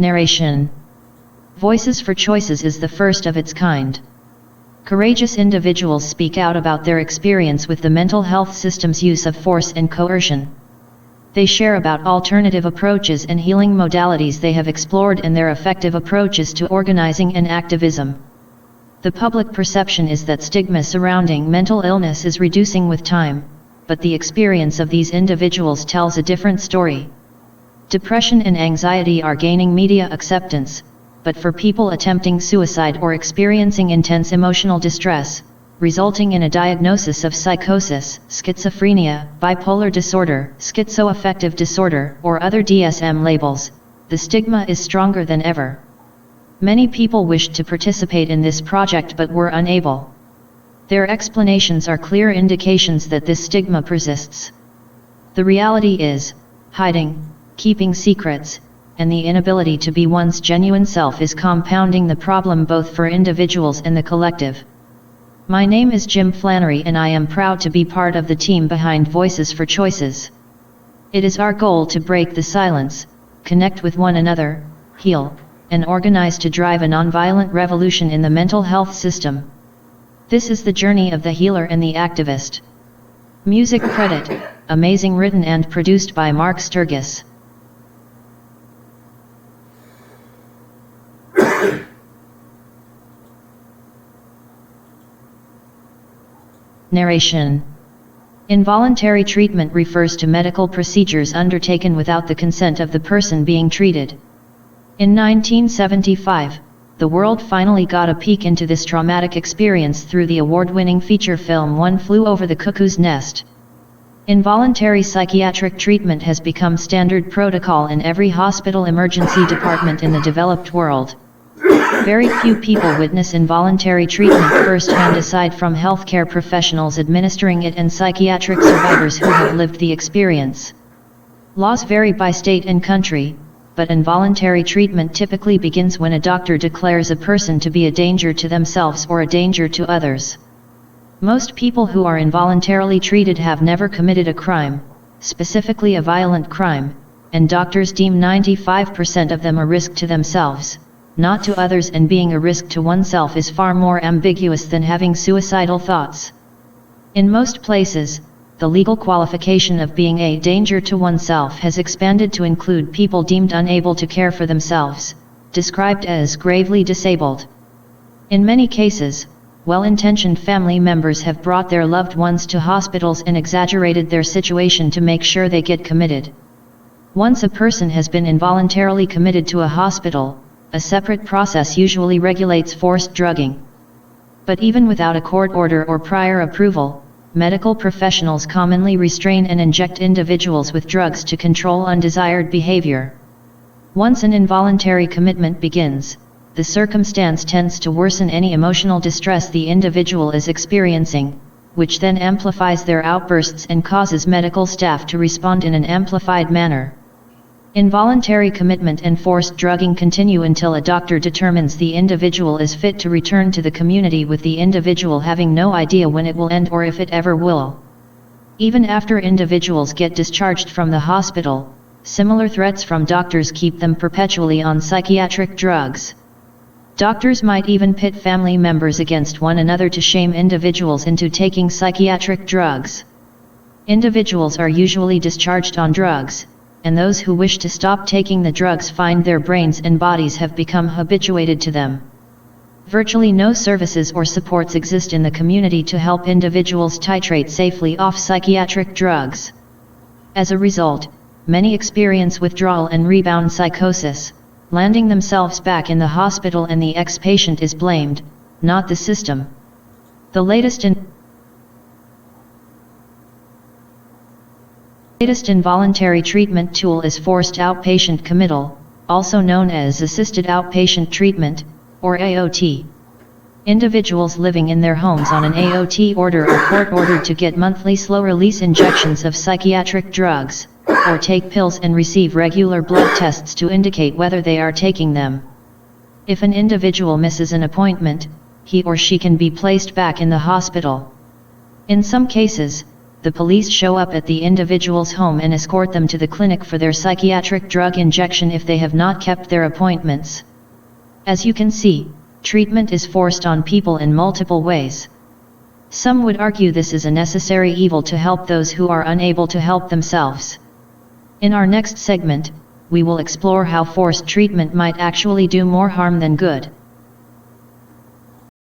Narration. Voices for Choices is the first of its kind. Courageous individuals speak out about their experience with the mental health system's use of force and coercion. They share about alternative approaches and healing modalities they have explored and their effective approaches to organizing and activism. The public perception is that stigma surrounding mental illness is reducing with time, but the experience of these individuals tells a different story. Depression and anxiety are gaining media acceptance, but for people attempting suicide or experiencing intense emotional distress, resulting in a diagnosis of psychosis, schizophrenia, bipolar disorder, schizoaffective disorder, or other DSM labels, the stigma is stronger than ever. Many people wished to participate in this project but were unable. Their explanations are clear indications that this stigma persists. The reality is, hiding, keeping secrets, and the inability to be one's genuine self is compounding the problem both for individuals and the collective. My name is Jim Flannery and I am proud to be part of the team behind Voices for Choices. It is our goal to break the silence, connect with one another, heal, and organize to drive a nonviolent revolution in the mental health system. This is the journey of the healer and the activist. Music credit, amazing, written and produced by Mark Sturgis. Narration. Involuntary treatment refers to medical procedures undertaken without the consent of the person being treated. In 1975, the world finally got a peek into this traumatic experience through the award-winning feature film One Flew Over the Cuckoo's Nest. Involuntary psychiatric treatment has become standard protocol in every hospital emergency department in the developed world. Very few people witness involuntary treatment firsthand aside from healthcare professionals administering it and psychiatric survivors who have lived the experience. Laws vary by state and country, but involuntary treatment typically begins when a doctor declares a person to be a danger to themselves or a danger to others. Most people who are involuntarily treated have never committed a crime, specifically a violent crime, and doctors deem 95% of them a risk to themselves, not to others, and being a risk to oneself is far more ambiguous than having suicidal thoughts. In most places, the legal qualification of being a danger to oneself has expanded to include people deemed unable to care for themselves, described as gravely disabled. In many cases, well-intentioned family members have brought their loved ones to hospitals and exaggerated their situation to make sure they get committed. Once a person has been involuntarily committed to a hospital, a separate process usually regulates forced drugging. But even without a court order or prior approval, medical professionals commonly restrain and inject individuals with drugs to control undesired behavior. Once an involuntary commitment begins, the circumstance tends to worsen any emotional distress the individual is experiencing, which then amplifies their outbursts and causes medical staff to respond in an amplified manner. Involuntary commitment and forced drugging continue until a doctor determines the individual is fit to return to the community, with the individual having no idea when it will end or if it ever will. Even after individuals get discharged from the hospital, similar threats from doctors keep them perpetually on psychiatric drugs. Doctors might even pit family members against one another to shame individuals into taking psychiatric drugs. Individuals are usually discharged on drugs, and those who wish to stop taking the drugs find their brains and bodies have become habituated to them. Virtually no services or supports exist in the community to help individuals titrate safely off psychiatric drugs. As a result, many experience withdrawal and rebound psychosis, landing themselves back in the hospital, and the ex-patient is blamed, not the system. The latest involuntary treatment tool is forced outpatient committal, also known as assisted outpatient treatment, or AOT. Individuals living in their homes on an AOT order are court-ordered to get monthly slow-release injections of psychiatric drugs, or take pills and receive regular blood tests to indicate whether they are taking them. If an individual misses an appointment, he or she can be placed back in the hospital. In some cases, the police show up at the individual's home and escort them to the clinic for their psychiatric drug injection if they have not kept their appointments. As you can see, treatment is forced on people in multiple ways. Some would argue this is a necessary evil to help those who are unable to help themselves. In our next segment, we will explore how forced treatment might actually do more harm than good.